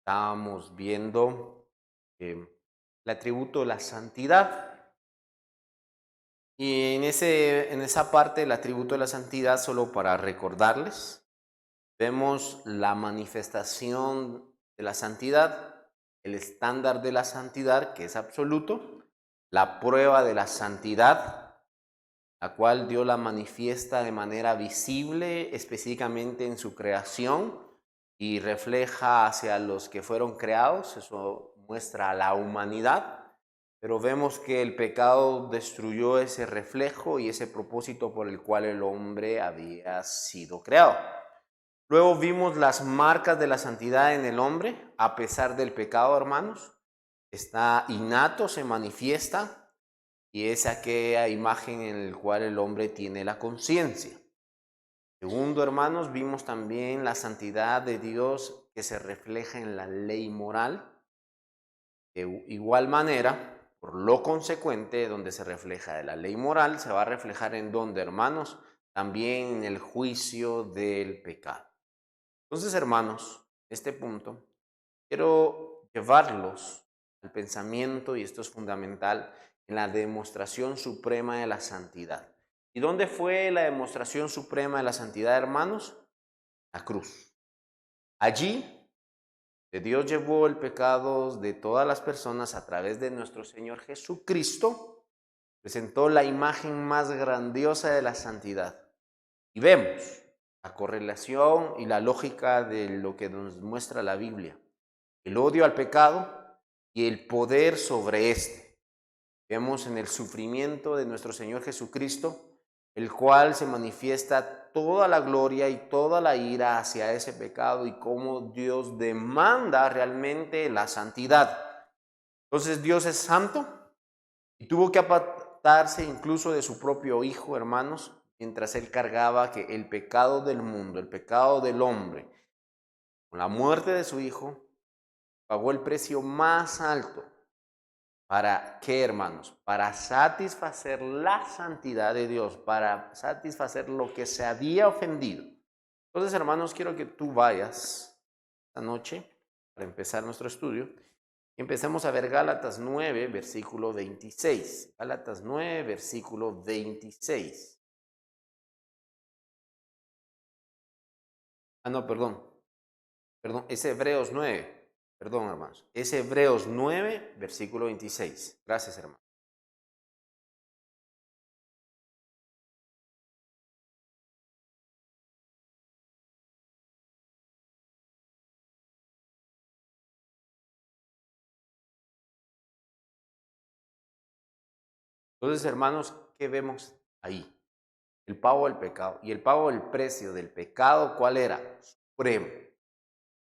Estábamos viendo el atributo de la santidad. Y en esa parte del atributo de la santidad, solo para recordarles, vemos la manifestación de la santidad, el estándar de la santidad, que es absoluto, la prueba de la santidad, la cual Dios la manifiesta de manera visible, específicamente en su creación, y refleja hacia los que fueron creados. Eso muestra a la humanidad, pero vemos que el pecado destruyó ese reflejo y ese propósito por el cual el hombre había sido creado. Luego vimos las marcas de la santidad en el hombre, a pesar del pecado, hermanos. Está innato, se manifiesta, y es aquella imagen en la cual el hombre tiene la conciencia. Segundo, hermanos, vimos también la santidad de Dios que se refleja en la ley moral. De igual manera, por lo consecuente, donde se refleja de la ley moral, se va a reflejar en donde, hermanos, también en el juicio del pecado. Entonces, hermanos, este punto, quiero llevarlos al pensamiento, y esto es fundamental, en la demostración suprema de la santidad. ¿Y dónde fue la demostración suprema de la santidad, hermanos? La cruz. Allí Dios llevó el pecado de todas las personas a través de nuestro Señor Jesucristo, presentó la imagen más grandiosa de la santidad. Y vemos la correlación y la lógica de lo que nos muestra la Biblia. El odio al pecado y el poder sobre éste. Vemos en el sufrimiento de nuestro Señor Jesucristo, el cual se manifiesta toda la gloria y toda la ira hacia ese pecado, y cómo Dios demanda realmente la santidad. Entonces Dios es santo y tuvo que apartarse incluso de su propio Hijo, hermanos, mientras Él cargaba que el pecado del mundo, el pecado del hombre, con la muerte de su Hijo, pagó el precio más alto. ¿Para qué, hermanos? Para satisfacer la santidad de Dios, para satisfacer lo que se había ofendido. Entonces, hermanos, quiero que tú vayas esta noche para empezar nuestro estudio. Empecemos a ver Gálatas 9, versículo 26. Gálatas 9, versículo 26. No, perdón. Perdón, es Hebreos 9. Perdón, hermanos. Es Hebreos 9, versículo 26. Gracias, hermano. Entonces, hermanos, ¿qué vemos ahí? El pago del pecado. Y el pago del precio del pecado, ¿cuál era? Supremo.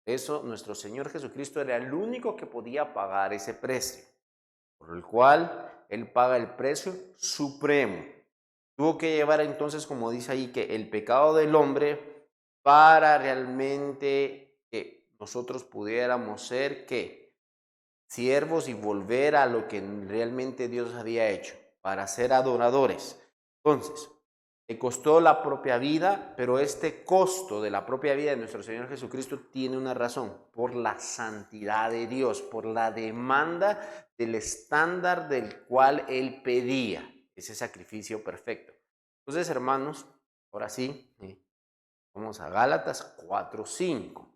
Eso, nuestro Señor Jesucristo era el único que podía pagar ese precio, por el cual Él paga el precio supremo. Tuvo que llevar entonces, como dice ahí, que el pecado del hombre, para realmente que nosotros pudiéramos ser, ¿qué? Siervos, y volver a lo que realmente Dios había hecho, para ser adoradores. Entonces, le costó la propia vida, pero este costo de la propia vida de nuestro Señor Jesucristo tiene una razón: por la santidad de Dios, por la demanda del estándar del cual Él pedía ese sacrificio perfecto. Entonces, hermanos, ahora sí, vamos a Gálatas 4:5.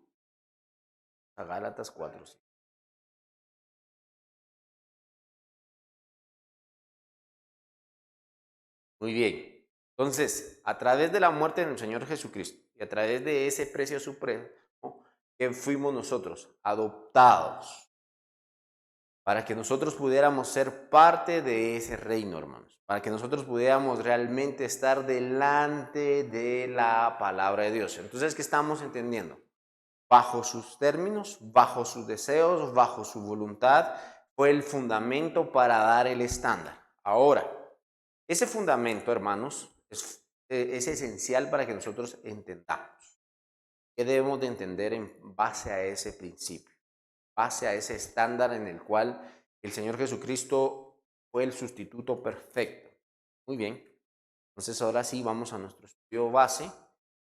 A Gálatas 4:5. Muy bien. Entonces, a través de la muerte de nuestro Señor Jesucristo y a través de ese precio supremo, que fuimos nosotros adoptados para que nosotros pudiéramos ser parte de ese reino, hermanos, para que nosotros pudiéramos realmente estar delante de la palabra de Dios. Entonces, ¿qué estamos entendiendo? Bajo sus términos, bajo sus deseos, bajo su voluntad, fue el fundamento para dar el estándar. Ahora, ese fundamento, hermanos, es esencial para que nosotros entendamos. ¿Qué debemos de entender en base a ese principio? Base a ese estándar en el cual el Señor Jesucristo fue el sustituto perfecto. Muy bien. Entonces ahora sí vamos a nuestro estudio base.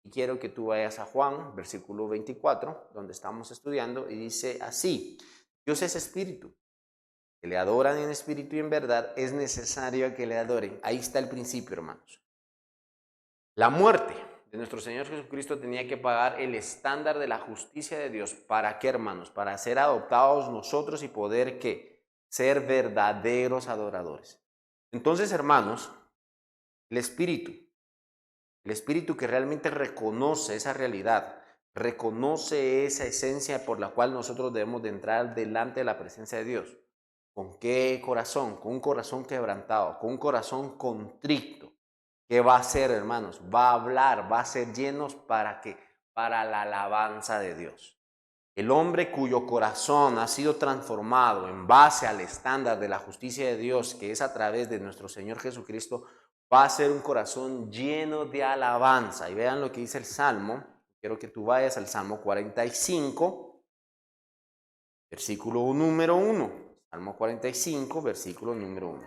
Y quiero que tú vayas a Juan, versículo 24, donde estamos estudiando, y dice así: Dios es espíritu. Que le adoran en espíritu y en verdad, es necesario que le adoren. Ahí está el principio, hermanos. La muerte de nuestro Señor Jesucristo tenía que pagar el estándar de la justicia de Dios. ¿Para qué, hermanos? Para ser adoptados nosotros y poder ¿qué? Ser verdaderos adoradores. Entonces, hermanos, el espíritu que realmente reconoce esa realidad, reconoce esa esencia por la cual nosotros debemos de entrar delante de la presencia de Dios. ¿Con qué corazón? Con un corazón quebrantado, con un corazón contrito. ¿Qué va a hacer, hermanos? Va a hablar, va a ser llenos ¿para qué? Para la alabanza de Dios. El hombre cuyo corazón ha sido transformado en base al estándar de la justicia de Dios, que es a través de nuestro Señor Jesucristo, va a ser un corazón lleno de alabanza. Y vean lo que dice el Salmo. Quiero que tú vayas al Salmo 45, versículo número 1. Salmo 45, versículo número 1.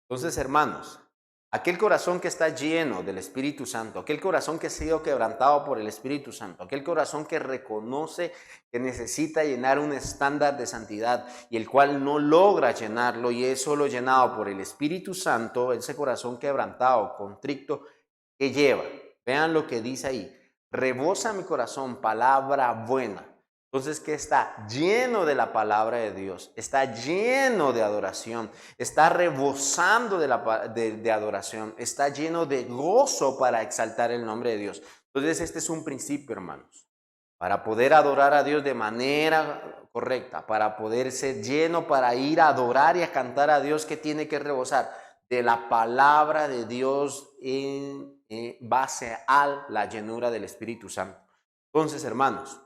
Entonces, hermanos, aquel corazón que está lleno del Espíritu Santo, aquel corazón que ha sido quebrantado por el Espíritu Santo, aquel corazón que reconoce que necesita llenar un estándar de santidad y el cual no logra llenarlo y es solo llenado por el Espíritu Santo, ese corazón quebrantado, contrito, que lleva. Vean lo que dice ahí: rebosa mi corazón palabra buena. Entonces, que está lleno de la palabra de Dios, está lleno de adoración, está rebosando de adoración, está lleno de gozo para exaltar el nombre de Dios. Entonces, este es un principio, hermanos, para poder adorar a Dios de manera correcta, para poder ser lleno, para ir a adorar y a cantar a Dios, que tiene que rebosar de la palabra de Dios en base a la llenura del Espíritu Santo. Entonces, hermanos,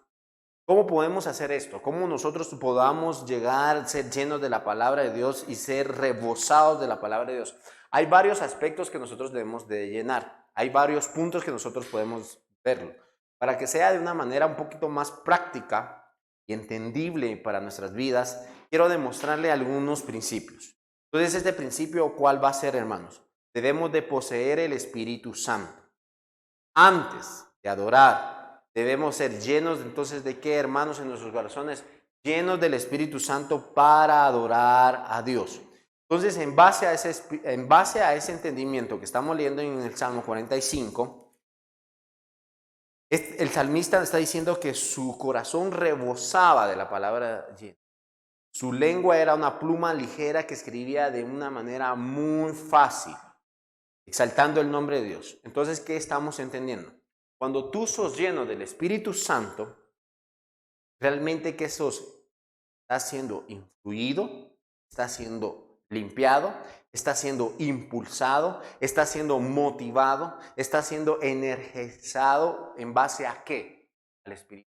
¿cómo podemos hacer esto? ¿Cómo nosotros podamos llegar a ser llenos de la palabra de Dios y ser rebosados de la palabra de Dios? Hay varios aspectos que nosotros debemos de llenar. Hay varios puntos que nosotros podemos verlo. Para que sea de una manera un poquito más práctica y entendible para nuestras vidas, quiero demostrarle algunos principios. Entonces, este principio, ¿cuál va a ser, hermanos? Debemos de poseer el Espíritu Santo. Antes de adorar, debemos ser llenos entonces de qué, hermanos, en nuestros corazones, llenos del Espíritu Santo para adorar a Dios. Entonces, en base a ese entendimiento que estamos leyendo en el Salmo 45, el salmista está diciendo que su corazón rebosaba de la palabra. Su lengua era una pluma ligera que escribía de una manera muy fácil, exaltando el nombre de Dios. Entonces, ¿qué estamos entendiendo? Cuando tú sos lleno del Espíritu Santo, realmente ¿qué sos? Estás siendo influido, estás siendo limpiado, estás siendo impulsado, estás siendo motivado, estás siendo energizado. ¿En base a qué? Al Espíritu.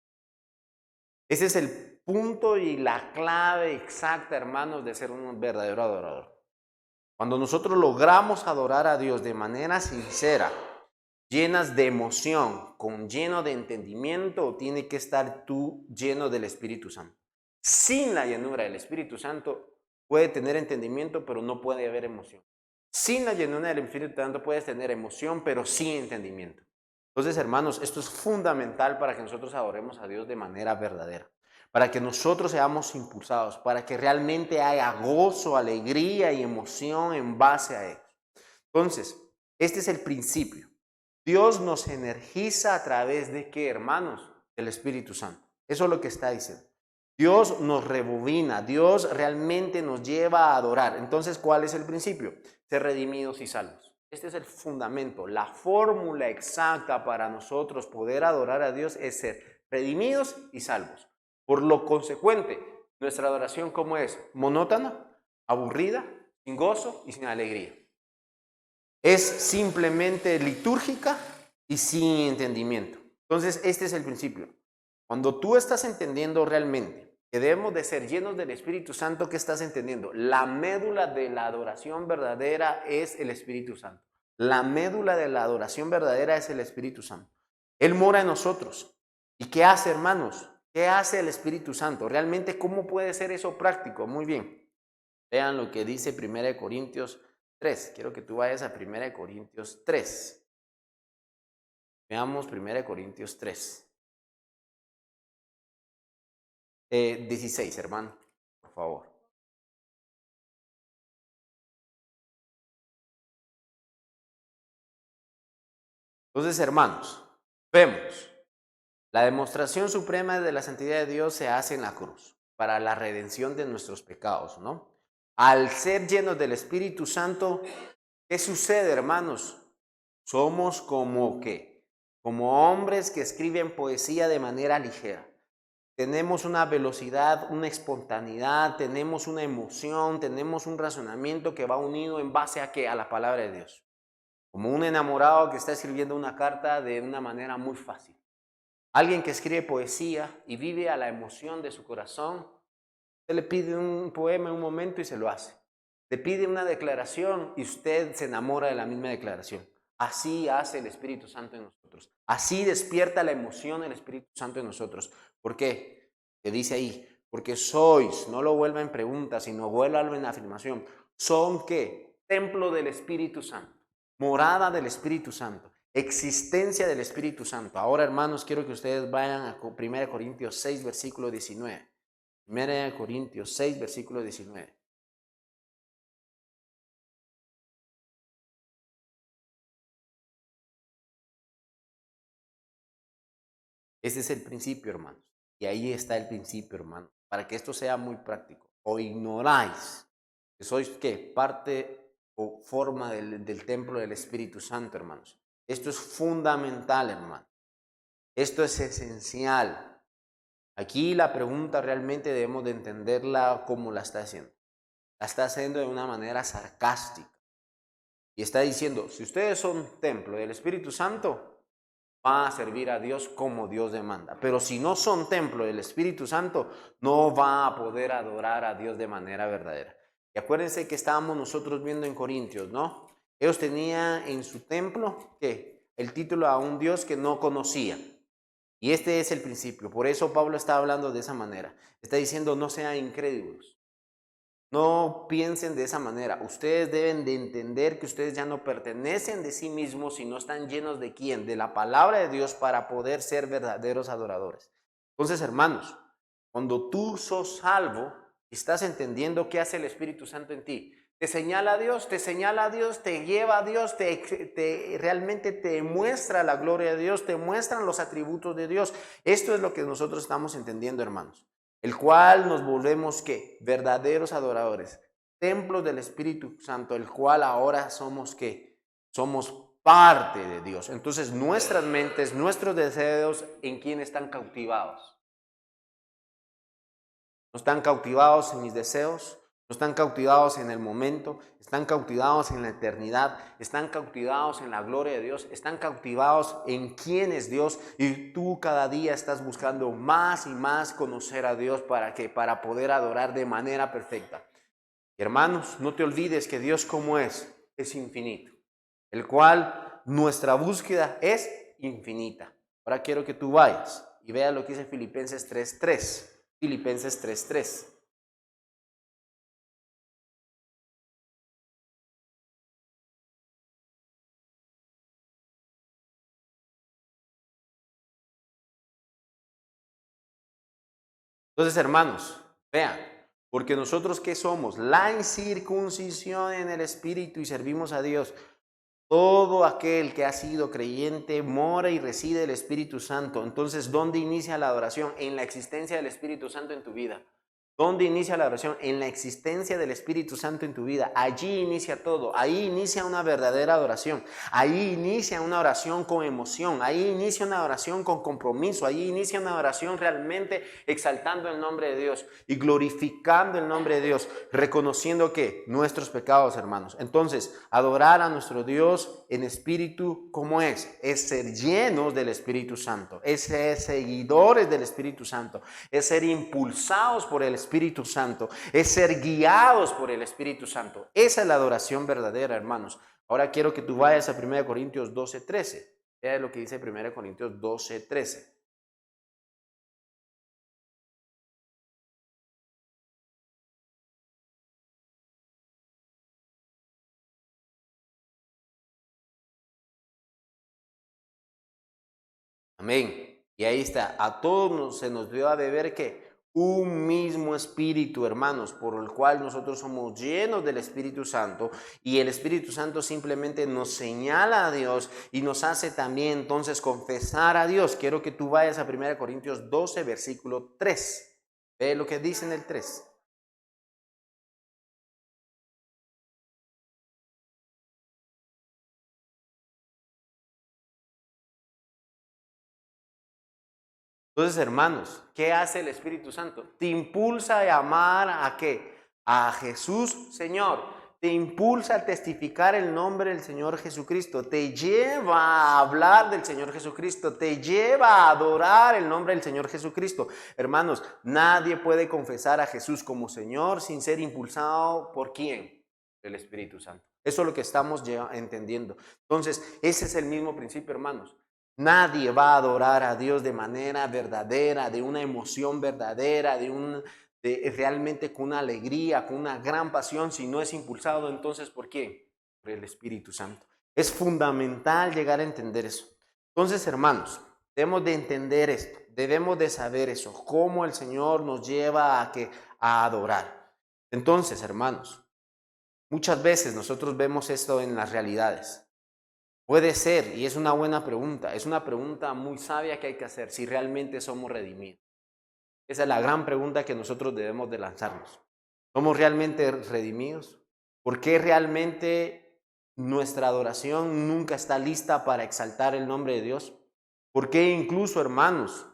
Ese es el punto y la clave exacta, hermanos, de ser un verdadero adorador. Cuando nosotros logramos adorar a Dios de manera sincera, llenas de emoción, lleno de entendimiento, tiene que estar tú lleno del Espíritu Santo. Sin la llenura del Espíritu Santo puede tener entendimiento, pero no puede haber emoción. Sin la llenura del Espíritu Santo puedes tener emoción, pero sin entendimiento. Entonces, hermanos, esto es fundamental para que nosotros adoremos a Dios de manera verdadera, para que nosotros seamos impulsados, para que realmente haya gozo, alegría y emoción en base a Él. Entonces, este es el principio. Dios nos energiza a través de ¿qué, hermanos? El Espíritu Santo. Eso es lo que está diciendo. Dios nos rebobina, Dios realmente nos lleva a adorar. Entonces, ¿cuál es el principio? Ser redimidos y salvos. Este es el fundamento, la fórmula exacta para nosotros poder adorar a Dios es ser redimidos y salvos. Por lo consecuente, nuestra adoración, ¿cómo es? Monótona, aburrida, sin gozo y sin alegría. Es simplemente litúrgica y sin entendimiento. Entonces, este es el principio. Cuando tú estás entendiendo realmente que debemos de ser llenos del Espíritu Santo, ¿qué estás entendiendo? La médula de la adoración verdadera es el Espíritu Santo. La médula de la adoración verdadera es el Espíritu Santo. Él mora en nosotros. ¿Y qué hace, hermanos? ¿Qué hace el Espíritu Santo? Realmente, ¿cómo puede ser eso práctico? Muy bien. Vean lo que dice 1 Corintios 3. Quiero que tú vayas a 1 Corintios 3. Veamos 1 Corintios 3. 16, hermano, por favor. Entonces, hermanos, vemos, la demostración suprema de la santidad de Dios se hace en la cruz, para la redención de nuestros pecados, ¿no? Al ser llenos del Espíritu Santo, ¿qué sucede, hermanos? Somos como ¿qué? Como hombres que escriben poesía de manera ligera. Tenemos una velocidad, una espontaneidad, tenemos una emoción, tenemos un razonamiento que va unido en base a ¿qué? A la palabra de Dios. Como un enamorado que está escribiendo una carta de una manera muy fácil. Alguien que escribe poesía y vive a la emoción de su corazón, usted le pide un poema en un momento y se lo hace. Le pide una declaración y usted se enamora de la misma declaración. Así hace el Espíritu Santo en nosotros. Así despierta la emoción el Espíritu Santo en nosotros. ¿Por qué? Que dice ahí, porque sois, no lo vuelva en pregunta, sino vuélvalo en afirmación. ¿Son qué? Templo del Espíritu Santo, morada del Espíritu Santo, existencia del Espíritu Santo. Ahora, hermanos, quiero que ustedes vayan a 1 Corintios 6, versículo 19. 1 Corintios 6, versículo 19. Ese es el principio, hermanos. Y ahí está el principio, hermanos. Para que esto sea muy práctico. O ignoráis que sois, ¿qué? Parte o forma del templo del Espíritu Santo, hermanos. Esto es fundamental, hermano. Esto es esencial. Aquí la pregunta realmente debemos de entenderla como la está haciendo. La está haciendo de una manera sarcástica. Y está diciendo, si ustedes son templo del Espíritu Santo, van a servir a Dios como Dios demanda. Pero si no son templo del Espíritu Santo, no va a poder adorar a Dios de manera verdadera. Y acuérdense que estábamos nosotros viendo en Corintios, ¿no? Ellos tenían en su templo, ¿qué? El título a un Dios que no conocían. Y este es el principio. Por eso Pablo está hablando de esa manera. Está diciendo, no sean incrédulos. No piensen de esa manera. Ustedes deben de entender que ustedes ya no pertenecen de sí mismos, sino están llenos de quién, de la palabra de Dios para poder ser verdaderos adoradores. Entonces, hermanos, cuando tú sos salvo, estás entendiendo qué hace el Espíritu Santo en ti. Te señala a Dios, te señala a Dios, te lleva a Dios, realmente te muestra la gloria de Dios, te muestran los atributos de Dios. Esto es lo que nosotros estamos entendiendo, hermanos. El cual nos volvemos ¿qué? Verdaderos adoradores, templos del Espíritu Santo, el cual ahora somos ¿qué? Somos parte de Dios. Entonces nuestras mentes, nuestros deseos, ¿en quién están cautivados? No están cautivados en mis deseos, no están cautivados en el momento, están cautivados en la eternidad, están cautivados en la gloria de Dios, están cautivados en quién es Dios, y tú cada día estás buscando más y más conocer a Dios para que para poder adorar de manera perfecta. Hermanos, no te olvides que Dios como es infinito, el cual nuestra búsqueda es infinita. Ahora quiero que tú vayas y veas lo que dice Filipenses 3:3. Filipenses 3:3. Entonces, hermanos, vean, porque nosotros ¿qué somos? La incircuncisión en el Espíritu y servimos a Dios. Todo aquel que ha sido creyente mora y reside el Espíritu Santo. Entonces, ¿dónde inicia la adoración? En la existencia del Espíritu Santo en tu vida. ¿Dónde inicia la oración? En la existencia del Espíritu Santo en tu vida. Allí inicia todo. Ahí inicia una verdadera adoración. Ahí inicia una oración con emoción. Ahí inicia una oración con compromiso. Ahí inicia una oración realmente exaltando el nombre de Dios y glorificando el nombre de Dios, reconociendo que nuestros pecados, hermanos. Entonces, adorar a nuestro Dios en espíritu, ¿cómo es ser llenos del Espíritu Santo, es ser seguidores del Espíritu Santo, es ser impulsados por el Espíritu Santo, es ser guiados por el Espíritu Santo. Esa es la adoración verdadera, hermanos. Ahora quiero que tú vayas a 1 Corintios 12:13. Vea lo que dice 1 Corintios 12:13. Amén. Y ahí está, a todos se nos dio a beber que un mismo espíritu, hermanos, por el cual nosotros somos llenos del Espíritu Santo, y el Espíritu Santo simplemente nos señala a Dios y nos hace también entonces confesar a Dios. Quiero que tú vayas a 1 Corintios 12, versículo 3. Ve lo que dice en el 3. Entonces, hermanos, ¿qué hace el Espíritu Santo? Te impulsa a llamar a ¿qué? A Jesús, Señor. Te impulsa a testificar el nombre del Señor Jesucristo. Te lleva a hablar del Señor Jesucristo. Te lleva a adorar el nombre del Señor Jesucristo. Hermanos, nadie puede confesar a Jesús como Señor sin ser impulsado ¿por quién? El Espíritu Santo. Eso es lo que estamos entendiendo. Entonces, ese es el mismo principio, hermanos. Nadie va a adorar a Dios de manera verdadera, de una emoción verdadera, realmente con una alegría, con una gran pasión, si no es impulsado. Entonces, ¿por qué? Por el Espíritu Santo. Es fundamental llegar a entender eso. Entonces, hermanos, debemos de entender esto, debemos de saber eso, cómo el Señor nos lleva a adorar. Entonces, hermanos, muchas veces nosotros vemos esto en las realidades. Puede ser, y es una buena pregunta, es una pregunta muy sabia que hay que hacer, si realmente somos redimidos. Esa es la gran pregunta que nosotros debemos de lanzarnos. ¿Somos realmente redimidos? ¿Por qué realmente nuestra adoración nunca está lista para exaltar el nombre de Dios? ¿Por qué incluso, hermanos,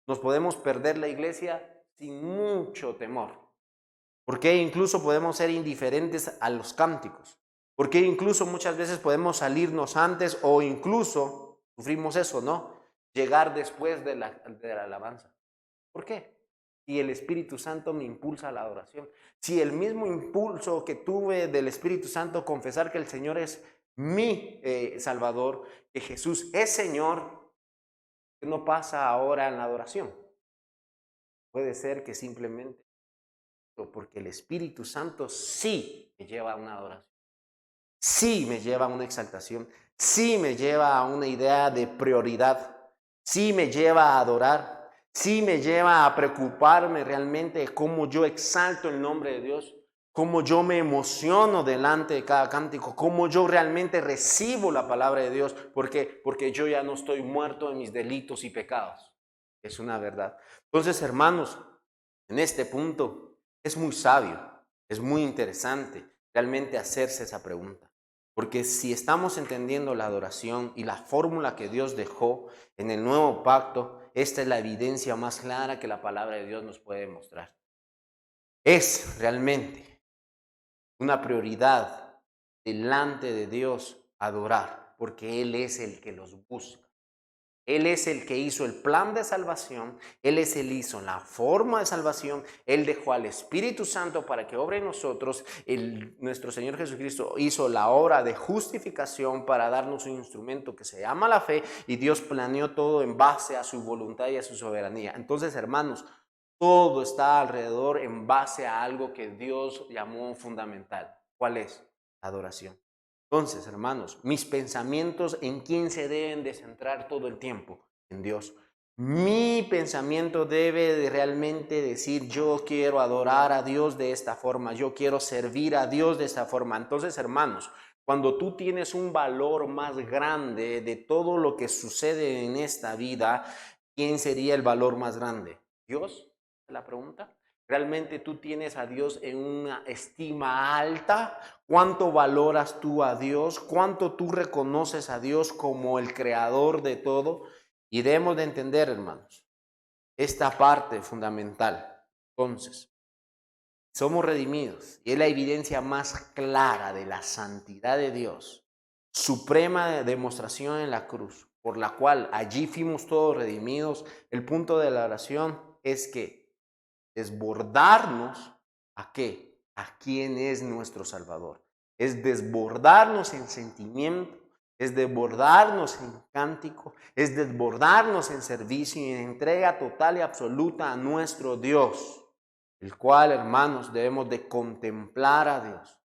nos podemos perder la iglesia sin mucho temor? ¿Por qué incluso podemos ser indiferentes a los cánticos? ¿Por qué incluso muchas veces podemos salirnos antes o incluso, sufrimos eso, ¿no? Llegar después de la alabanza. ¿Por qué? Si el Espíritu Santo me impulsa a la adoración. Si el mismo impulso que tuve del Espíritu Santo, confesar que el Señor es mi Salvador, que Jesús es Señor, ¿qué no pasa ahora en la adoración? Puede ser que simplemente porque el Espíritu Santo sí me lleva a una adoración, sí me lleva a una exaltación, sí me lleva a una idea de prioridad, sí me lleva a adorar, sí me lleva a preocuparme realmente de cómo yo exalto el nombre de Dios, cómo yo me emociono delante de cada cántico, cómo yo realmente recibo la palabra de Dios. ¿Por qué? Porque yo ya no estoy muerto en mis delitos y pecados. Es una verdad. Entonces, hermanos, en este punto es muy sabio, es muy interesante realmente hacerse esa pregunta. Porque si estamos entendiendo la adoración y la fórmula que Dios dejó en el nuevo pacto, esta es la evidencia más clara que la palabra de Dios nos puede mostrar. Es realmente una prioridad delante de Dios adorar, porque Él es el que los busca. Él es el que hizo el plan de salvación, Él es el que hizo la forma de salvación, Él dejó al Espíritu Santo para que obre en nosotros, nuestro Señor Jesucristo hizo la obra de justificación para darnos un instrumento que se llama la fe, y Dios planeó todo en base a su voluntad y a su soberanía. Entonces, hermanos, todo está alrededor en base a algo que Dios llamó fundamental. ¿Cuál es? La adoración. Entonces, hermanos, mis pensamientos, ¿en quién se deben de centrar todo el tiempo? En Dios. Mi pensamiento debe de realmente decir, yo quiero adorar a Dios de esta forma, yo quiero servir a Dios de esta forma. Entonces, hermanos, cuando tú tienes un valor más grande de todo lo que sucede en esta vida, ¿quién sería el valor más grande? ¿Dios? ¿La pregunta? ¿Realmente tú tienes a Dios en una estima alta? ¿Cuánto valoras tú a Dios? ¿Cuánto tú reconoces a Dios como el creador de todo? Y debemos de entender, hermanos, esta parte fundamental. Entonces, somos redimidos y es la evidencia más clara de la santidad de Dios, suprema demostración en la cruz, por la cual allí fuimos todos redimidos. El punto de la oración es que desbordarnos ¿a qué? A quién es nuestro Salvador. Es desbordarnos en sentimiento, es desbordarnos en cántico, es desbordarnos en servicio y en entrega total y absoluta a nuestro Dios, el cual, hermanos, debemos de contemplar a Dios.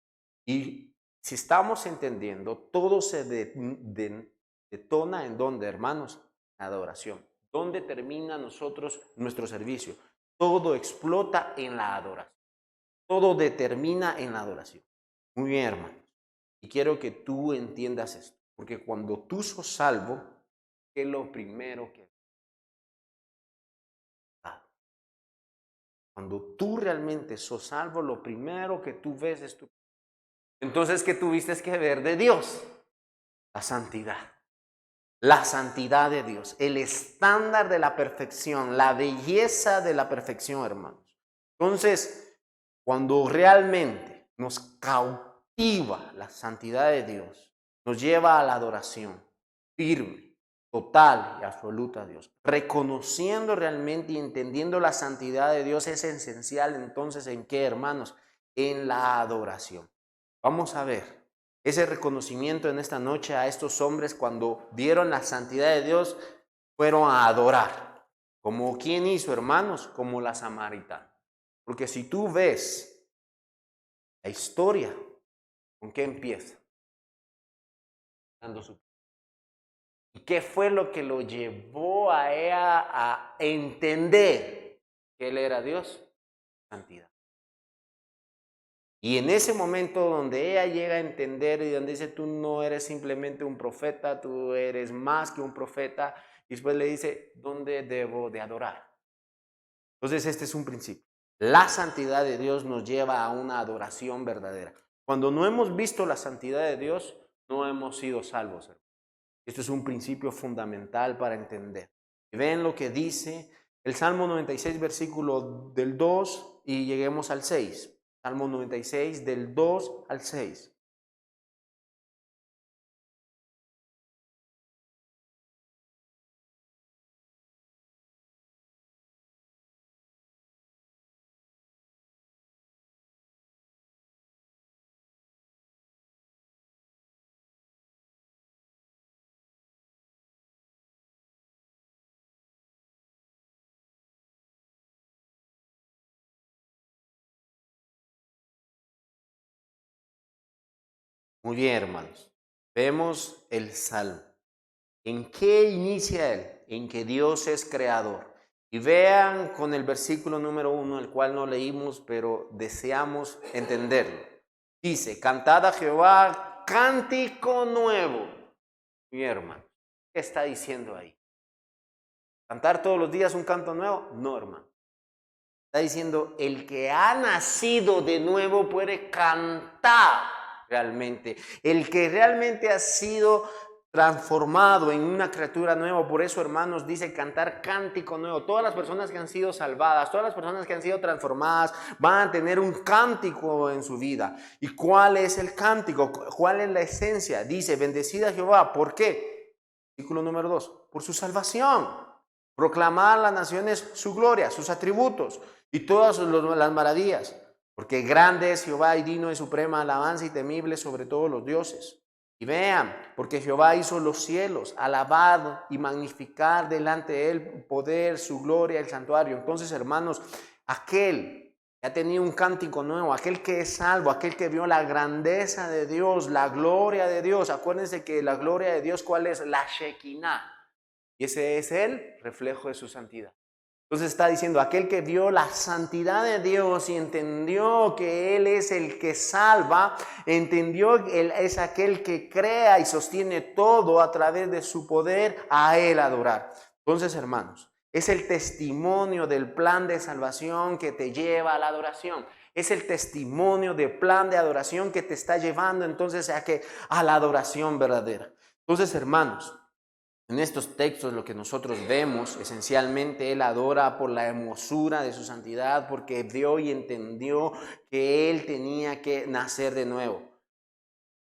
Y si estamos entendiendo, todo se detona en donde, hermanos, La adoración. ¿Dónde termina nuestro servicio? Todo explota en la adoración. Todo determina en la adoración. Muy bien, hermano. Y quiero que tú entiendas esto. Porque cuando tú sos salvo, ¿qué es lo primero que haces? Cuando tú realmente sos salvo, lo primero que tú ves es tu... Entonces, ¿qué tuviste que ver de Dios? La santidad. La santidad de Dios, el estándar de la perfección, la belleza de la perfección, hermanos. Entonces, cuando realmente nos cautiva la santidad de Dios, nos lleva a la adoración firme, total y absoluta a Dios. Reconociendo realmente y entendiendo la santidad de Dios es esencial. Entonces, ¿en qué, hermanos? En la adoración. Vamos a ver ese reconocimiento en esta noche a estos hombres cuando vieron la santidad de Dios, fueron a adorar. ¿Como quién hizo, hermanos? Como la samaritana. Porque si tú ves la historia, ¿con qué empieza? Dando su... ¿Y qué fue lo que lo llevó a ella a entender que Él era Dios? Santidad. Y en ese momento donde ella llega a entender y donde dice, tú no eres simplemente un profeta, tú eres más que un profeta, y después le dice, ¿dónde debo de adorar? Entonces este es un principio. La santidad de Dios nos lleva a una adoración verdadera. Cuando no hemos visto la santidad de Dios, no hemos sido salvos. Esto es un principio fundamental para entender. Ven lo que dice el Salmo 96, versículo del 2 y lleguemos al 6. Salmo 96, del 2 al 6. Muy bien, hermanos. Vemos el Salmo. ¿En qué inicia él? En que Dios es creador. Y vean con el versículo número 1, el cual no leímos, pero deseamos entenderlo. Dice, cantad a Jehová cántico nuevo. Mi hermano, ¿qué está diciendo ahí? ¿Cantar todos los días un canto nuevo? No, hermano. Está diciendo, el que ha nacido de nuevo puede cantar realmente. El que realmente ha sido transformado en una criatura nueva. Por eso, hermanos, dice cantar cántico nuevo. Todas las personas que han sido salvadas, todas las personas que han sido transformadas, van a tener un cántico en su vida. ¿Y cuál es el cántico? ¿Cuál es la esencia? Dice, bendecida Jehová. ¿Por qué? Versículo número 2. Por su salvación. Proclamar a las naciones su gloria, sus atributos y todas las maravillas. Porque grande es Jehová y digno de suprema alabanza y temible sobre todos los dioses. Y vean, porque Jehová hizo los cielos, alabado y magnificar delante de él poder, su gloria, el santuario. Entonces, hermanos, aquel que ha tenido un cántico nuevo, aquel que es salvo, aquel que vio la grandeza de Dios, la gloria de Dios. Acuérdense que la gloria de Dios, ¿cuál es? La Shekinah. Y ese es el reflejo de su santidad. Entonces está diciendo, aquel que vio la santidad de Dios y entendió que Él es el que salva, entendió que Él es aquel que crea y sostiene todo a través de su poder, a Él adorar. Entonces, hermanos, es el testimonio del plan de salvación que te lleva a la adoración. Es el testimonio del plan de adoración que te está llevando entonces a la adoración verdadera. Entonces, hermanos, en estos textos lo que nosotros vemos, esencialmente él adora por la hermosura de su santidad, porque vio y entendió que él tenía que nacer de nuevo.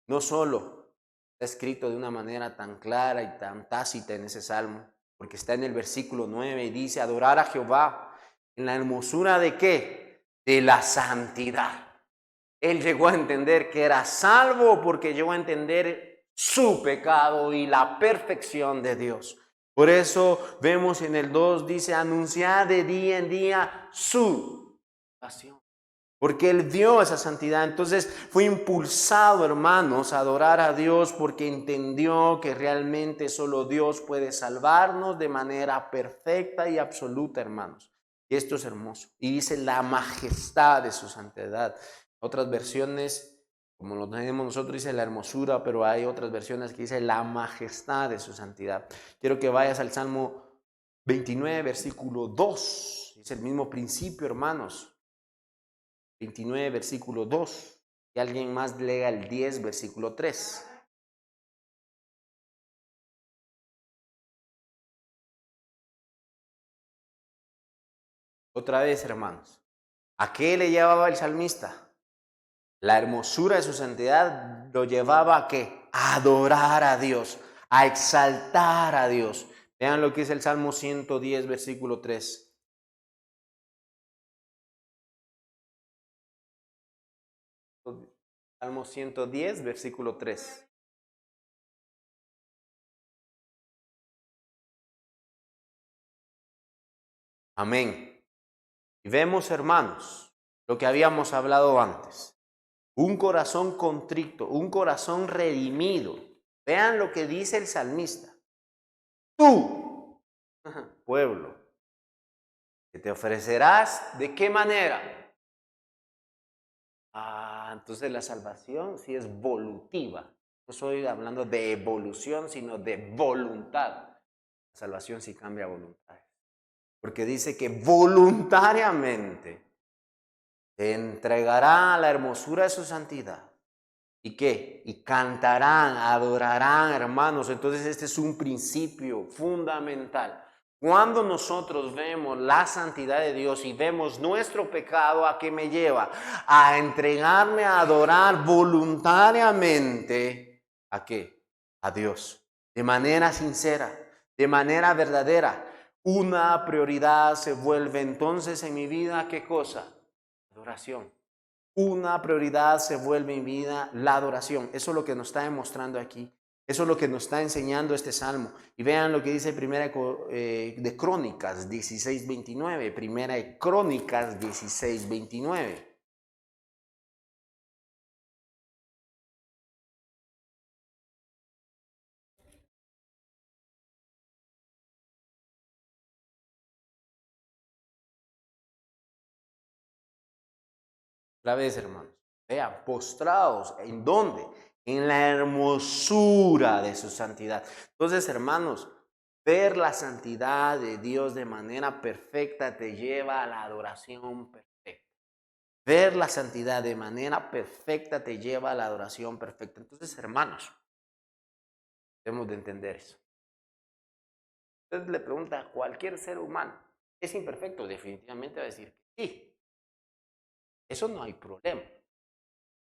No solo está escrito de una manera tan clara y tan tácita en ese salmo, porque está en el versículo 9 y dice, adorar a Jehová en la hermosura ¿de qué? De la santidad. Él llegó a entender que era salvo porque llegó a entender su pecado y la perfección de Dios. Por eso vemos en el 2, dice, anunciar de día en día su salvación. porque Él dio esa santidad. Entonces fue impulsado, hermanos, a adorar a Dios porque entendió que realmente solo Dios puede salvarnos de manera perfecta y absoluta, hermanos. Y esto es hermoso. Y dice la majestad de su santidad. Otras versiones, como lo tenemos nosotros, dice la hermosura, pero hay otras versiones que dice la majestad de su santidad. Quiero que vayas al Salmo 29, versículo 2. Es el mismo principio, hermanos. 29, versículo 2. Y alguien más lea el 10, versículo 3. Otra vez, hermanos. ¿A qué le llevaba el salmista? La hermosura de su santidad lo llevaba a ¿qué? A adorar a Dios, a exaltar a Dios. Vean lo que es el Salmo 110, versículo 3. Salmo 110, versículo 3. Amén. Y vemos, hermanos, lo que habíamos hablado antes. Un corazón contrito, un corazón redimido. Vean lo que dice el salmista. Tú, pueblo, que te ofrecerás, ¿de qué manera? Entonces la salvación sí es volutiva. No estoy hablando de evolución, sino de voluntad. La salvación sí cambia voluntad. Porque dice que voluntariamente te entregará a la hermosura de su santidad. ¿Y qué? Y cantarán, adorarán, hermanos. Entonces este es un principio fundamental. Cuando nosotros vemos la santidad de Dios y vemos nuestro pecado, ¿a qué me lleva? A entregarme a adorar voluntariamente. ¿A qué? A Dios. De manera sincera, de manera verdadera. Una prioridad se vuelve entonces en mi vida, ¿qué cosa? Adoración. Una prioridad se vuelve en mi vida la adoración. Eso es lo que nos está demostrando aquí. Eso es lo que nos está enseñando este salmo. Y vean lo que dice Primera de Crónicas 16:29. Primera de Crónicas 16:29. Otra vez, hermanos. Vean, postrados. ¿En dónde? En la hermosura de su santidad. Entonces, hermanos, ver la santidad de Dios de manera perfecta te lleva a la adoración perfecta. Ver la santidad de manera perfecta te lleva a la adoración perfecta. Entonces, hermanos, debemos de entender eso. Usted le pregunta a cualquier ser humano, ¿es imperfecto? Definitivamente va a decir que sí. Eso no hay problema. El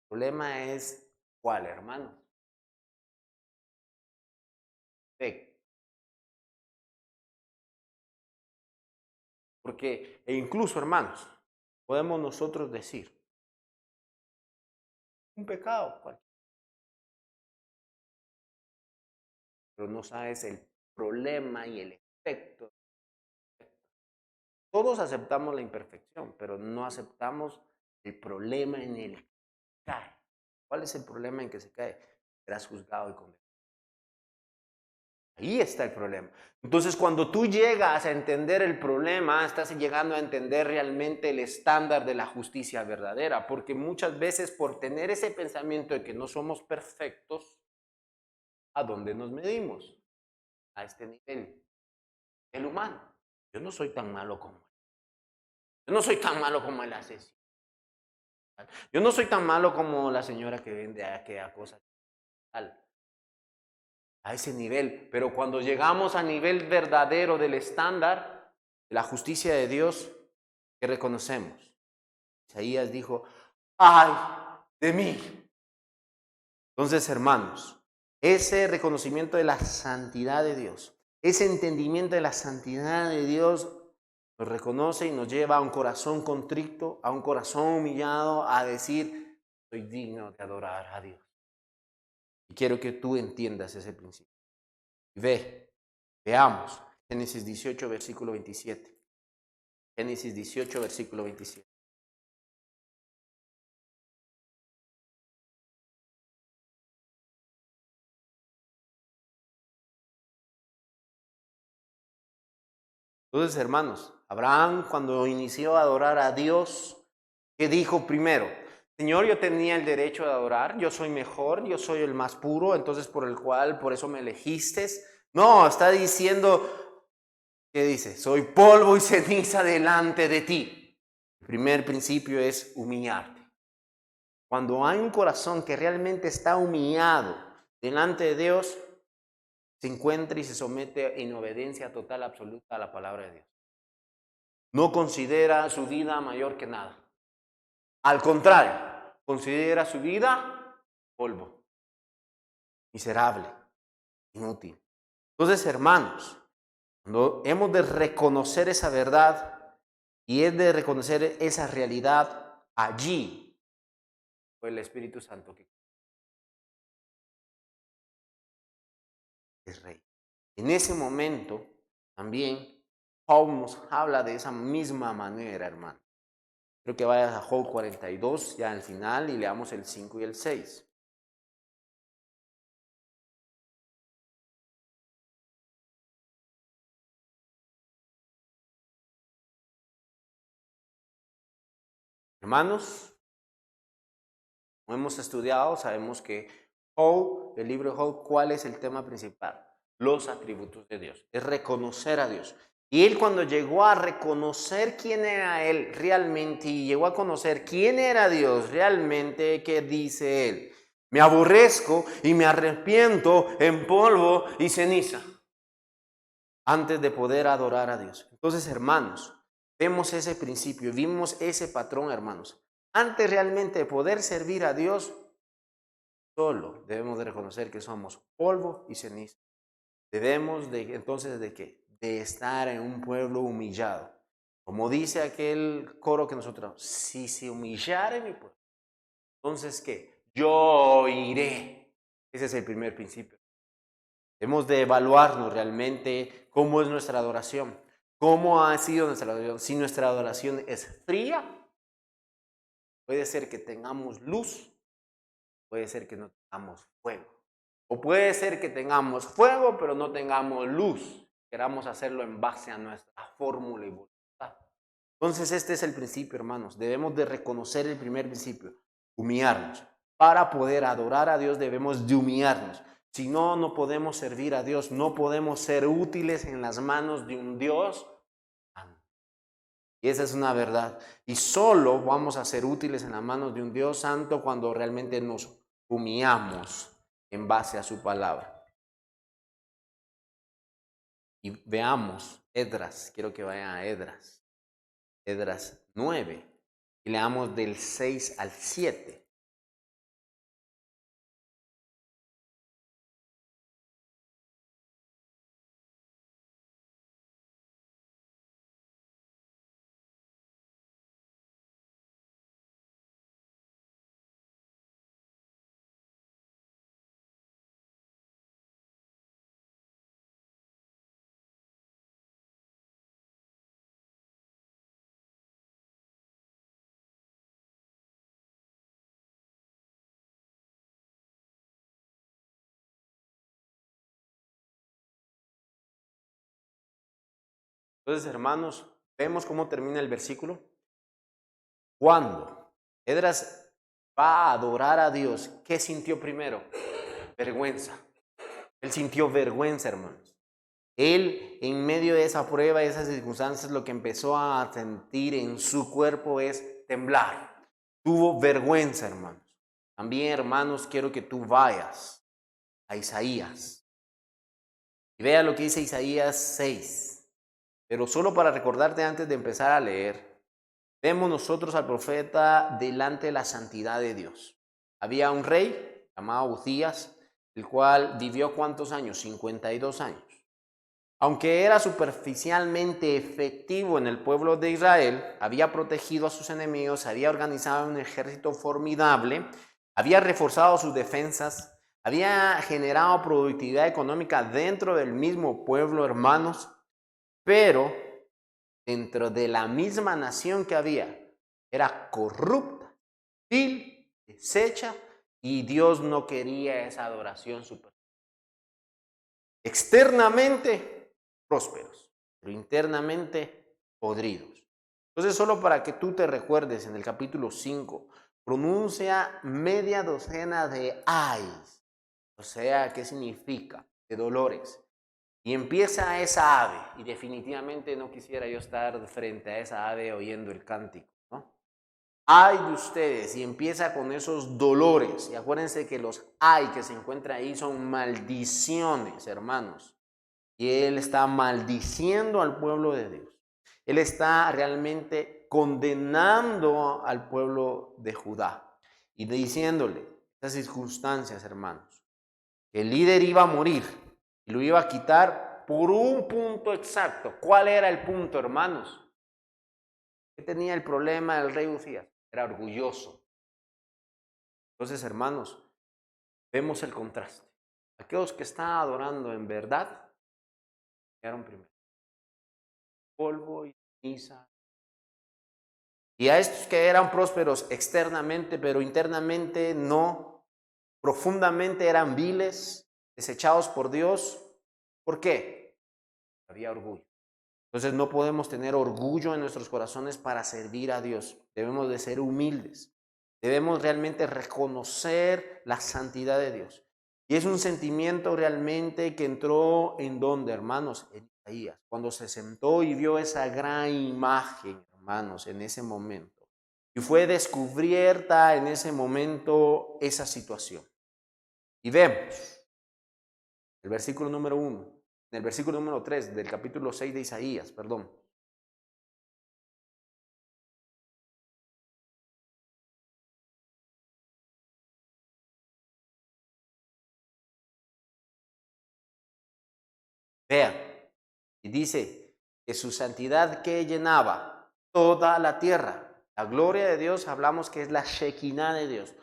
problema es, ¿cuál, hermano? Perfecto. Porque, e incluso, hermanos, podemos nosotros decir, un pecado, cualquier, pero no sabes el problema y el efecto. Todos aceptamos la imperfección, pero no aceptamos el problema en el que cae. ¿Cuál es el problema en que se cae? Serás juzgado y condenado. Ahí está el problema. Entonces, cuando tú llegas a entender el problema, estás llegando a entender realmente el estándar de la justicia verdadera, porque muchas veces por tener ese pensamiento de que no somos perfectos, ¿a dónde nos medimos? A este nivel, el humano. Yo no soy tan malo como él. Yo no soy tan malo como el asesino. Yo no soy tan malo como la señora que vende aquella cosa. A ese nivel. Pero cuando llegamos a nivel verdadero del estándar de la justicia de Dios, que reconocemos. Isaías dijo, ¡ay de mí! Entonces, hermanos, ese reconocimiento de la santidad de Dios, ese entendimiento de la santidad de Dios nos reconoce y nos lleva a un corazón contrito, a un corazón humillado, a decir, soy digno de adorar a Dios. Y quiero que tú entiendas ese principio. Y veamos, Génesis 18, versículo 27. Génesis 18, versículo 27. Entonces, hermanos, Abraham cuando inició a adorar a Dios, ¿qué dijo primero? Señor, yo tenía el derecho de adorar, yo soy mejor, yo soy el más puro, entonces por eso me elegiste. No, está diciendo, ¿qué dice? Soy polvo y ceniza delante de ti. El primer principio es humillarte. Cuando hay un corazón que realmente está humillado delante de Dios, se encuentra y se somete en obediencia total, absoluta a la palabra de Dios. No considera su vida mayor que nada. Al contrario, considera su vida polvo, miserable, inútil. Entonces, hermanos, cuando hemos de reconocer esa verdad y es de reconocer esa realidad, allí fue el Espíritu Santo que es rey. En ese momento, también, Job nos habla de esa misma manera, hermano. Creo que vayas a Job 42, ya al final, y leamos el 5 y el 6. Hermanos, como hemos estudiado, sabemos que Job, el libro de Job, ¿cuál es el tema principal? Los atributos de Dios. Es reconocer a Dios. Y él cuando llegó a reconocer quién era él realmente y llegó a conocer quién era Dios realmente, ¿qué dice él? Me aborrezco y me arrepiento en polvo y ceniza antes de poder adorar a Dios. Entonces, hermanos, vemos ese principio, vimos ese patrón, hermanos. Antes realmente de poder servir a Dios, solo debemos de reconocer que somos polvo y ceniza. Debemos de, entonces, ¿de qué? De estar en un pueblo humillado. Como dice aquel coro que nosotros, si se humillare mi pueblo, entonces, ¿qué? Yo iré. Ese es el primer principio. Debemos de evaluarnos realmente cómo es nuestra adoración, cómo ha sido nuestra adoración. Si nuestra adoración es fría, puede ser que tengamos luz, puede ser que no tengamos fuego. O puede ser que tengamos fuego, pero no tengamos luz. Queramos hacerlo en base a nuestra fórmula y voluntad. Entonces este es el principio, hermanos. Debemos de reconocer el primer principio, humillarnos. Para poder adorar a Dios debemos de humillarnos. Si no, no podemos servir a Dios, no podemos ser útiles en las manos de un Dios santo. Y esa es una verdad. Y solo vamos a ser útiles en las manos de un Dios santo cuando realmente nos humillamos en base a su palabra. Y veamos Esdras, quiero que vayan a Esdras 9, y leamos del 6 al 7. Entonces, hermanos, vemos cómo termina el versículo. Cuando Esdras va a adorar a Dios, ¿qué sintió primero? Vergüenza. Él sintió vergüenza, hermanos. Él, en medio de esa prueba, de esas circunstancias, lo que empezó a sentir en su cuerpo es temblar. Tuvo vergüenza, hermanos. También, hermanos, quiero que tú vayas a Isaías y vea lo que dice Isaías 6. Pero solo para recordarte antes de empezar a leer, vemos nosotros al profeta delante de la santidad de Dios. Había un rey llamado Uzías, el cual vivió ¿cuántos años? 52 años. Aunque era superficialmente efectivo en el pueblo de Israel, había protegido a sus enemigos, había organizado un ejército formidable, había reforzado sus defensas, había generado productividad económica dentro del mismo pueblo, hermanos, pero dentro de la misma nación que había, era corrupta, vil, deshecha, y Dios no quería esa adoración superficial. Externamente prósperos, pero internamente podridos. Entonces, solo para que tú te recuerdes, en el capítulo 5, pronuncia media docena de ayes. O sea, ¿qué significa? De dolores. Y empieza esa ave, y definitivamente no quisiera yo estar frente a esa ave oyendo el cántico, ¿no? Ay de ustedes, y empieza con esos dolores. Y acuérdense que los ay que se encuentran ahí son maldiciones, hermanos. Y él está maldiciendo al pueblo de Dios. Él está realmente condenando al pueblo de Judá y diciéndole estas circunstancias, hermanos, que el líder iba a morir y lo iba a quitar por un punto exacto. ¿Cuál era el punto, hermanos? ¿Qué tenía el problema del rey Uzías? Era orgulloso. Entonces, hermanos, vemos el contraste. Aquellos que están adorando en verdad, quedaron primero. Polvo y ceniza. Y a estos que eran prósperos externamente, pero internamente no, profundamente eran viles, desechados por Dios. ¿Por qué? Había orgullo. Entonces no podemos tener orgullo en nuestros corazones para servir a Dios. Debemos de ser humildes. Debemos realmente reconocer la santidad de Dios. Y es un sentimiento realmente que entró en donde, hermanos, en Isaías, cuando se sentó y vio esa gran imagen, hermanos, en ese momento. Y fue descubierta en ese momento esa situación. Y vemos el versículo número 1, en el versículo número 3 del capítulo 6 de Isaías, perdón. Vean, y dice que su santidad que llenaba toda la tierra. La gloria de Dios, hablamos que es la Shekinah de Dios.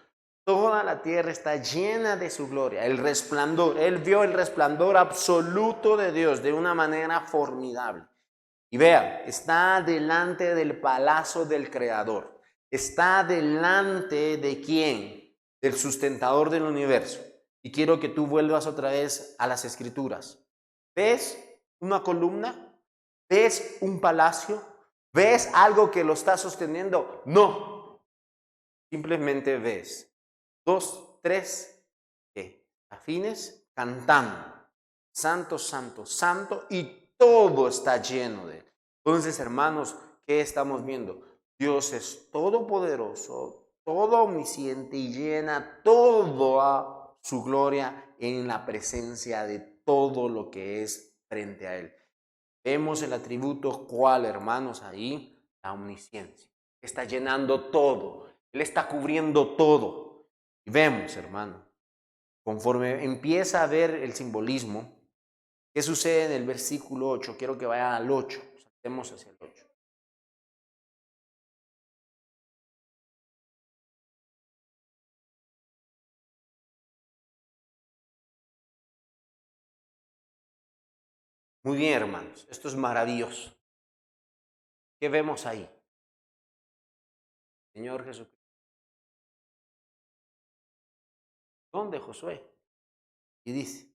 Toda la tierra está llena de su gloria, el resplandor. Él vio el resplandor absoluto de Dios de una manera formidable. Y vean, está delante del palacio del Creador. Está delante de quién? Del sustentador del universo. Y quiero que tú vuelvas otra vez a las Escrituras. ¿Ves una columna? ¿Ves un palacio? ¿Ves algo que lo está sosteniendo? No. Simplemente ves dos, tres afines cantando. Santo, santo, santo, y todo está lleno de él. Entonces, hermanos, ¿qué estamos viendo? Dios es todopoderoso, todo omnisciente y llena toda su gloria en la presencia de todo lo que es frente a él. Vemos el atributo cuál, hermanos, ahí, la omnisciencia. Está llenando todo, él está cubriendo todo. Y vemos, hermano, conforme empieza a ver el simbolismo, ¿qué sucede en el versículo 8? Quiero que vayan al 8, saltemos hacia el 8. Muy bien, hermanos, esto es maravilloso. ¿Qué vemos ahí? Señor Jesucristo. ¿Dónde, Josué? Y dice,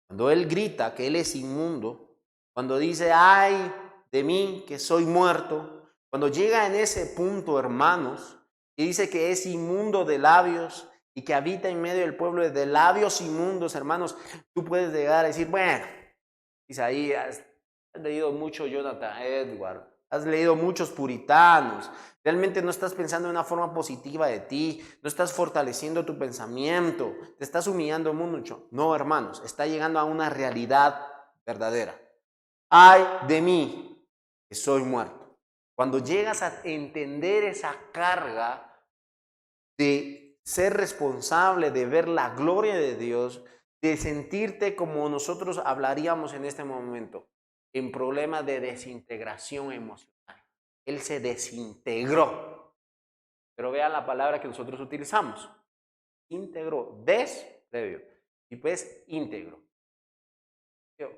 cuando él grita que él es inmundo, cuando dice, ay de mí que soy muerto, cuando llega en ese punto, hermanos, y dice que es inmundo de labios y que habita en medio del pueblo de labios inmundos, hermanos, tú puedes llegar a decir, bueno, Isaías, has leído mucho Jonathan Edwards, has leído muchos puritanos, realmente no estás pensando de una forma positiva de ti, no estás fortaleciendo tu pensamiento, te estás humillando mucho. No, hermanos, está llegando a una realidad verdadera. Ay de mí, que soy muerto. Cuando llegas a entender esa carga de ser responsable, de ver la gloria de Dios, de sentirte como nosotros hablaríamos en este momento, en problemas de desintegración emocional. Él se desintegró. Pero vean la palabra que nosotros utilizamos. Integró, previo, y pues íntegro.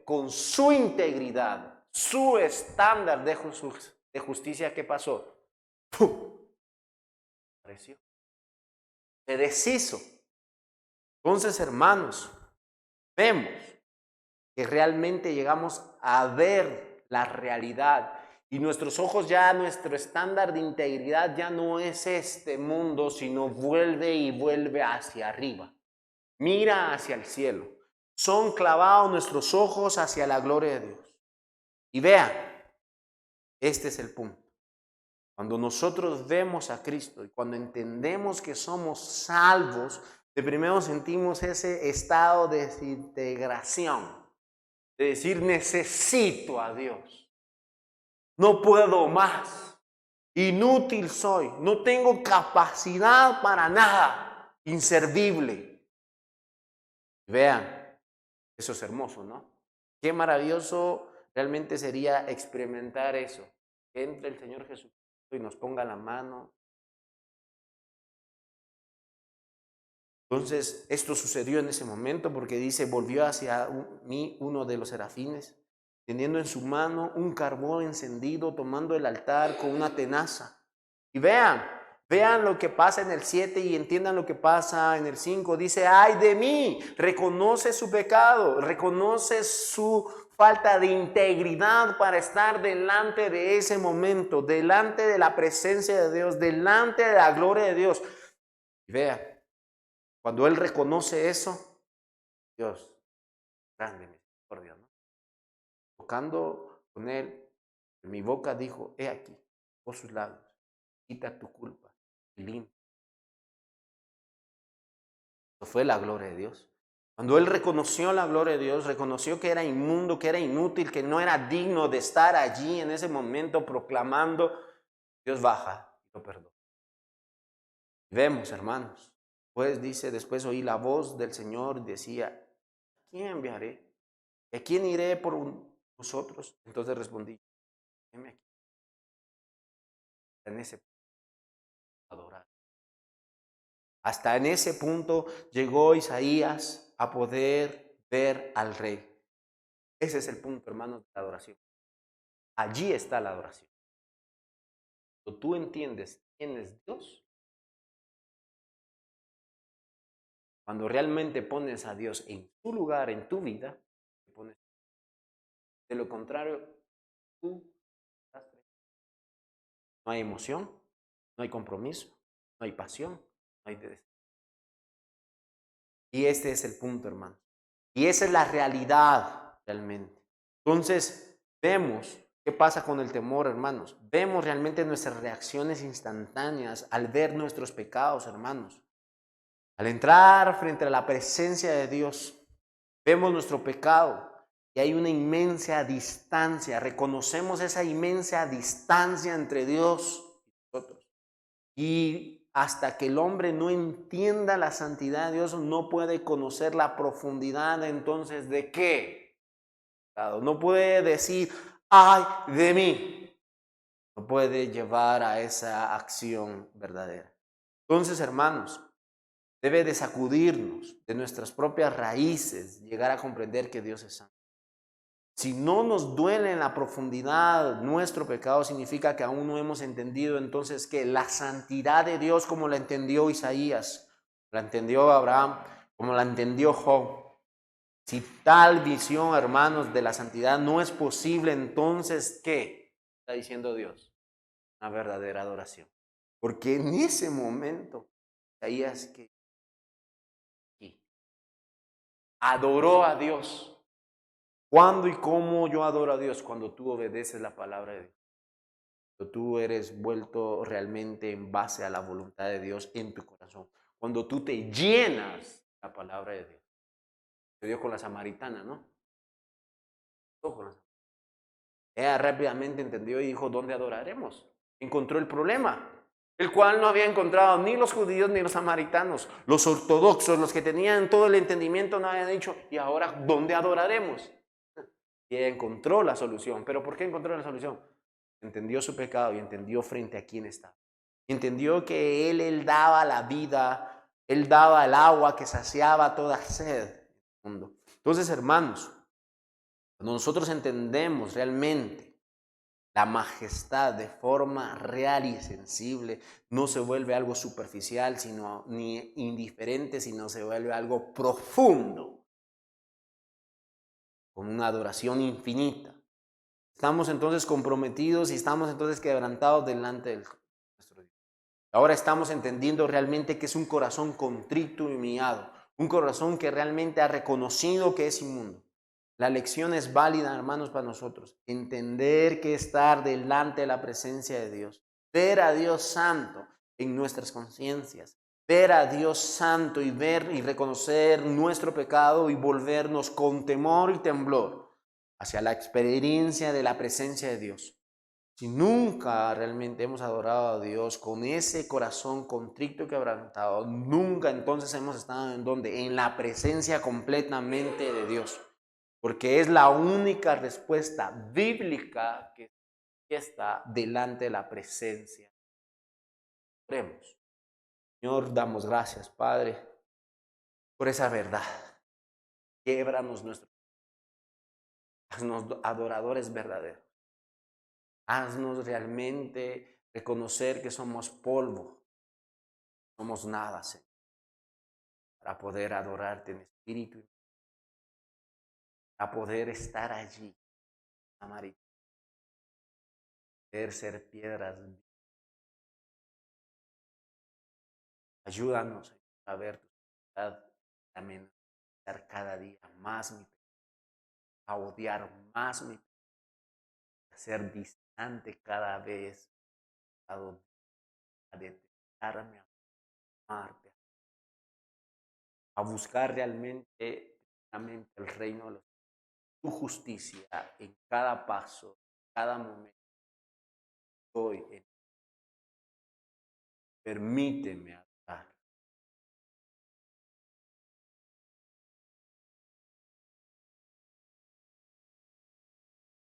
Con su integridad, su estándar de justicia, ¿qué pasó? ¡Pum! Apareció. Se deshizo. Entonces, hermanos, vemos que realmente llegamos a ver la realidad. Y nuestros ojos ya, nuestro estándar de integridad ya no es este mundo, sino vuelve y vuelve hacia arriba. Mira hacia el cielo. Son clavados nuestros ojos hacia la gloria de Dios. Y vean, este es el punto. Cuando nosotros vemos a Cristo y cuando entendemos que somos salvos, de primero sentimos ese estado de desintegración, de decir necesito a Dios, no puedo más, inútil soy, no tengo capacidad para nada, inservible. Vean, eso es hermoso, ¿no? Qué maravilloso realmente sería experimentar eso, que entre el Señor Jesucristo y nos ponga la mano. Entonces, esto sucedió en ese momento porque dice, volvió hacia mí uno de los serafines, teniendo en su mano un carbón encendido, tomando el altar con una tenaza. Y vean lo que pasa en el 7 y entiendan lo que pasa en el 5. Dice, ay de mí, reconoce su pecado, reconoce su falta de integridad para estar delante de ese momento, delante de la presencia de Dios, delante de la gloria de Dios. Y vean. Cuando él reconoce eso, Dios, grande misericordia, ¿no? Tocando con él, en mi boca dijo, he aquí, por sus labios, quita tu culpa y limpia. Eso fue la gloria de Dios. Cuando él reconoció la gloria de Dios, reconoció que era inmundo, que era inútil, que no era digno de estar allí en ese momento proclamando, Dios baja y lo perdona. Vemos, hermanos. Pues dice, después oí la voz del Señor y decía, ¿a quién enviaré? ¿A quién iré por vosotros? Entonces respondí, heme aquí. En ese punto, adorar. Hasta en ese punto llegó Isaías a poder ver al rey. Ese es el punto, hermanos, de la adoración. Allí está la adoración. Cuando tú entiendes quién es Dios, cuando realmente pones a Dios en tu lugar, en tu vida, de lo contrario, tú no hay emoción, no hay compromiso, no hay pasión, no hay deseo. Y este es el punto, hermano. Y esa es la realidad realmente. Entonces, vemos qué pasa con el temor, hermanos. Vemos realmente nuestras reacciones instantáneas al ver nuestros pecados, hermanos. Al entrar frente a la presencia de Dios, vemos nuestro pecado y hay una inmensa distancia. Reconocemos esa inmensa distancia entre Dios y nosotros. Y hasta que el hombre no entienda la santidad de Dios, no puede conocer la profundidad entonces de qué. No puede decir, ay de mí. No puede llevar a esa acción verdadera. Entonces, hermanos, debe de sacudirnos de nuestras propias raíces, llegar a comprender que Dios es santo. Si no nos duele en la profundidad nuestro pecado, significa que aún no hemos entendido entonces que la santidad de Dios como la entendió Isaías, la entendió Abraham, como la entendió Job. Si tal visión, hermanos, de la santidad no es posible, entonces, ¿qué está diciendo Dios? Una verdadera adoración. Porque en ese momento, Isaías que adoró a Dios. ¿Cuándo y cómo yo adoro a Dios? Cuando tú obedeces la palabra de Dios. Cuando tú eres vuelto realmente en base a la voluntad de Dios en tu corazón. Cuando tú te llenas de la palabra de Dios. Se dio con la samaritana, ¿no? Ella rápidamente entendió y dijo, ¿dónde adoraremos? Encontró el problema, el cual no había encontrado ni los judíos ni los samaritanos. Los ortodoxos, los que tenían todo el entendimiento, no habían dicho, ¿y ahora dónde adoraremos? Y ella encontró la solución. ¿Pero por qué encontró la solución? Entendió su pecado y entendió frente a quién estaba. Entendió que Él daba la vida, Él daba el agua que saciaba toda sed del mundo. Entonces, hermanos, cuando nosotros entendemos realmente la majestad de forma real y sensible, no se vuelve algo superficial, sino ni indiferente, sino se vuelve algo profundo, con una adoración infinita. Estamos entonces comprometidos y estamos entonces quebrantados delante de nuestro Dios. Ahora estamos entendiendo realmente que es un corazón contrito y humillado, un corazón que realmente ha reconocido que es inmundo. La lección es válida, hermanos, para nosotros. Entender que estar delante de la presencia de Dios, ver a Dios santo en nuestras conciencias, ver a Dios santo y ver y reconocer nuestro pecado y volvernos con temor y temblor hacia la experiencia de la presencia de Dios. Si nunca realmente hemos adorado a Dios con ese corazón contrito y quebrantado, nunca entonces hemos estado en donde, en la presencia completamente de Dios, porque es la única respuesta bíblica que está delante de la presencia. Oremos. Señor, damos gracias, Padre, por esa verdad. Québranos haznos adoradores verdaderos. Haznos realmente reconocer que somos polvo, somos nada, Señor, para poder adorarte en espíritu, para poder estar allí, amar y poder ser piedras. Ayúdanos a ver tu verdad, a amenazar cada día más mi pecado, a odiar más mi pecado, a ser distante cada vez, a detestarme, a amarte, a buscar realmente el reino de los tu justicia en cada paso, en cada momento. Hoy, permíteme